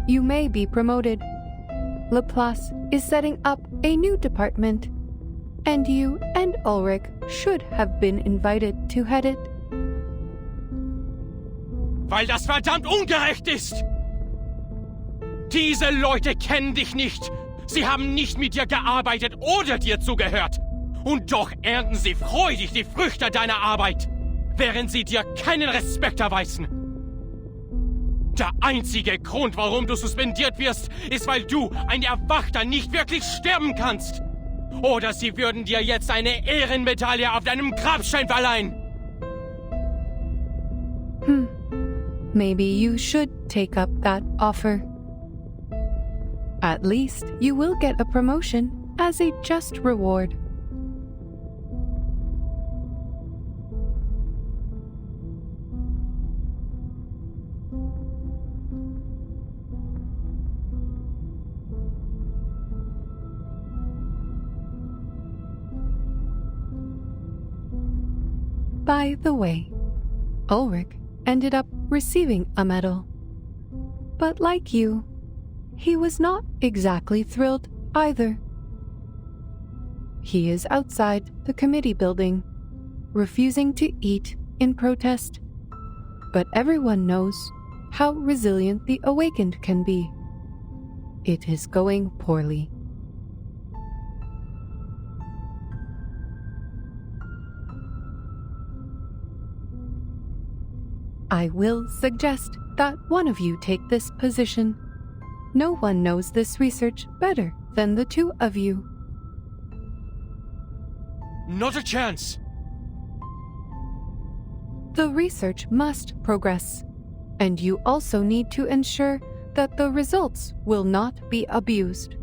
you may be promoted. Laplace is setting up a new department, and you and Ulrich should have been invited to head it. Weil das verdammt ungerecht ist! Diese Leute kennen dich nicht. Sie haben nicht mit dir gearbeitet oder dir zugehört. Und doch ernten sie freudig die Früchte deiner Arbeit, während sie dir keinen Respekt erweisen. Der einzige Grund, warum du suspendiert wirst, ist, weil du, ein Erwachter, nicht wirklich sterben kannst. Oder sie würden dir jetzt eine Ehrenmedaille auf deinem Grabstein verleihen. Maybe you should take up that offer. At least you will get a promotion as a just reward. By the way, Ulrich ended up receiving a medal. But like you, he was not exactly thrilled either. He is outside the committee building, refusing to eat in protest. But everyone knows how resilient the awakened can be. It is going poorly. I will suggest that one of you take this position. No one knows this research better than the two of you. Not a chance! The research must progress, and you also need to ensure that the results will not be abused.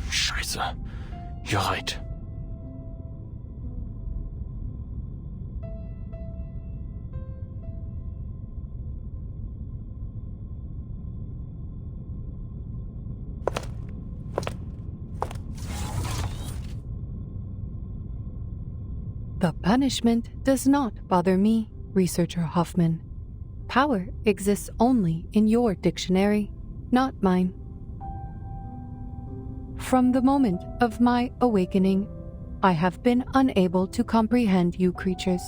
Scheiße. You're right. The punishment does not bother me, Researcher Hoffman. Power exists only in your dictionary, not mine. From the moment of my awakening, I have been unable to comprehend you creatures.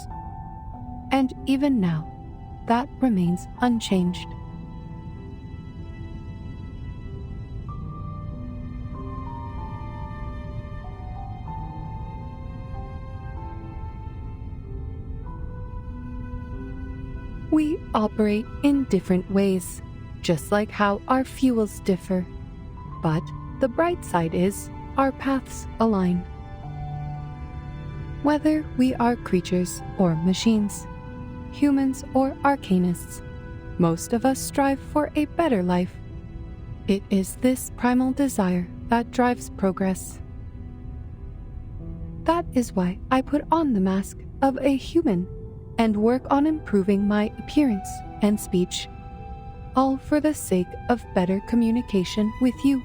And even now, that remains unchanged. We operate in different ways, just like how our fuels differ. But the bright side is our paths align. Whether we are creatures or machines, humans or arcanists, most of us strive for a better life. It is this primal desire that drives progress. That is why I put on the mask of a human and work on improving my appearance and speech, all for the sake of better communication with you.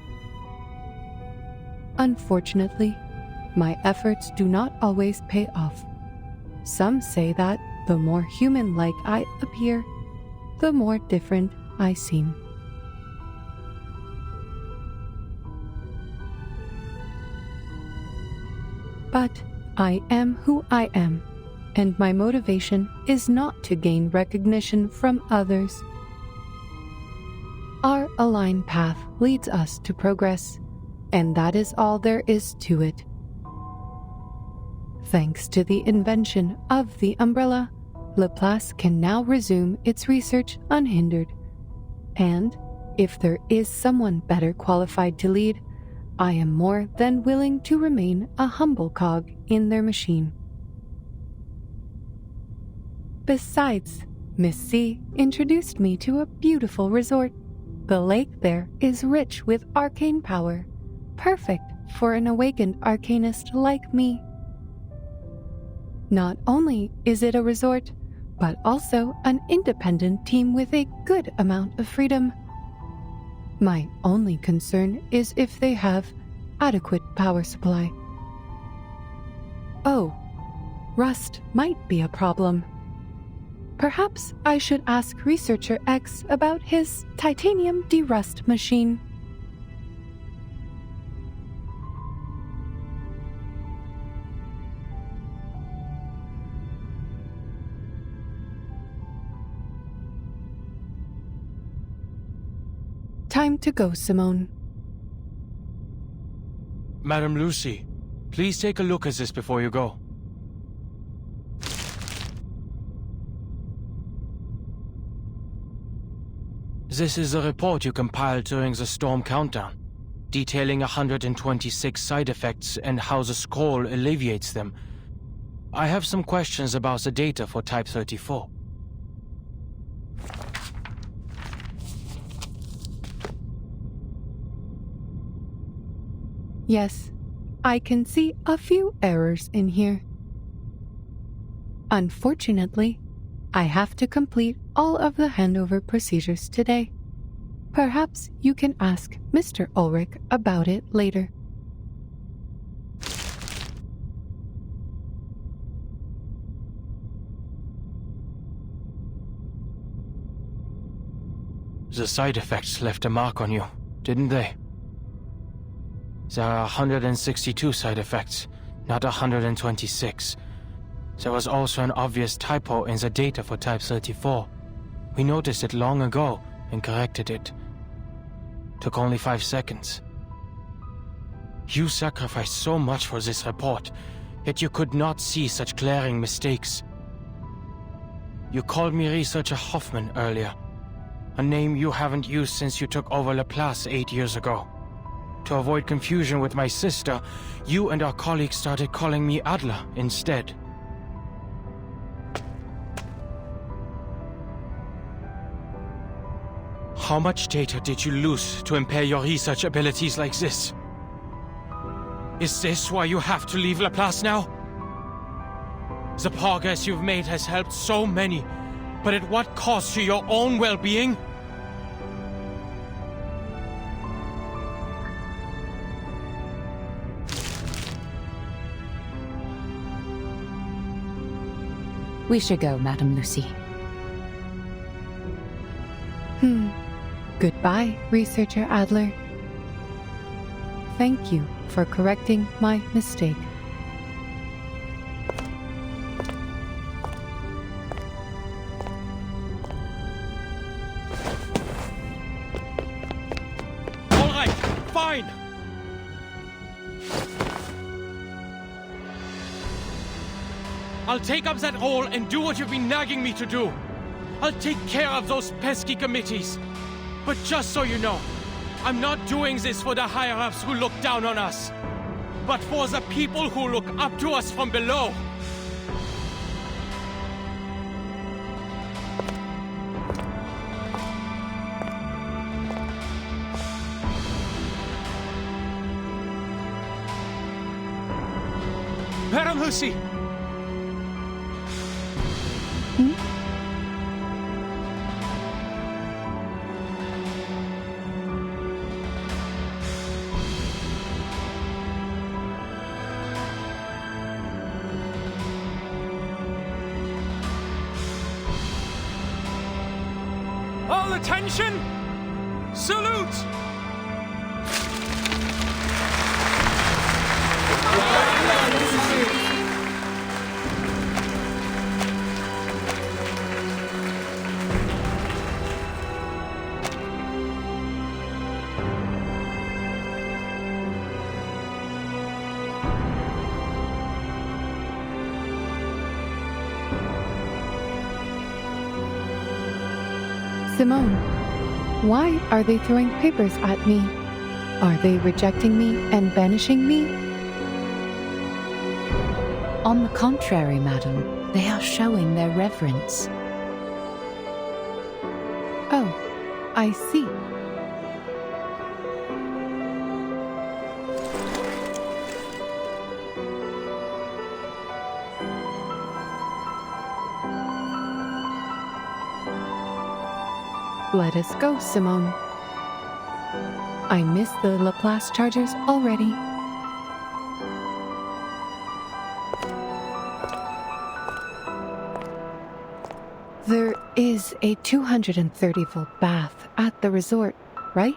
Unfortunately, my efforts do not always pay off. Some say that the more human-like I appear, the more different I seem. But I am who I am, and my motivation is not to gain recognition from others. Our aligned path leads us to progress, and that is all there is to it. Thanks to the invention of the umbrella, Laplace can now resume its research unhindered. And if there is someone better qualified to lead, I am more than willing to remain a humble cog in their machine. Besides, Miss C introduced me to a beautiful resort. The lake there is rich with arcane power, perfect for an awakened arcanist like me. Not only is it a resort, but also an independent team with a good amount of freedom. My only concern is if they have adequate power supply. Oh, rust might be a problem. Perhaps I should ask Researcher X about his titanium derust machine. Time to go, Simone. Madam Lucy, please take a look at this before you go. This is a report you compiled during the storm countdown, detailing 126 side effects and how the scroll alleviates them. I have some questions about the data for Type 34. Yes, I can see a few errors in here. Unfortunately, I have to complete all of the handover procedures today. Perhaps you can ask Mr. Ulrich about it later. The side effects left a mark on you, didn't they? There are 162 side effects, not 126. There was also an obvious typo in the data for Type 34. We noticed it long ago and corrected it. Took only 5 seconds. You sacrificed so much for this report, yet you could not see such glaring mistakes. You called me Researcher Hoffman earlier, a name you haven't used since you took over Laplace 8 years ago. To avoid confusion with my sister, you and our colleagues started calling me Adler instead. How much data did you lose to impair your research abilities like this? Is this why you have to leave Laplace now? The progress you've made has helped so many, but at what cost to your own well-being? We should go, Madam Lucy. Goodbye, Researcher Adler. Thank you for correcting my mistake. All right, fine. I'll take up that role and do what you've been nagging me to do. I'll take care of those pesky committees. But just so you know, I'm not doing this for the higher-ups who look down on us, but for the people who look up to us from below. Madam Lucy! attention! Salute! Simone, why are they throwing papers at me? Are they rejecting me and banishing me? On the contrary, madam, they are showing their reverence. Oh, I see. Let us go, Simone. I miss the Laplace chargers already. There is a 230-volt bath at the resort, right?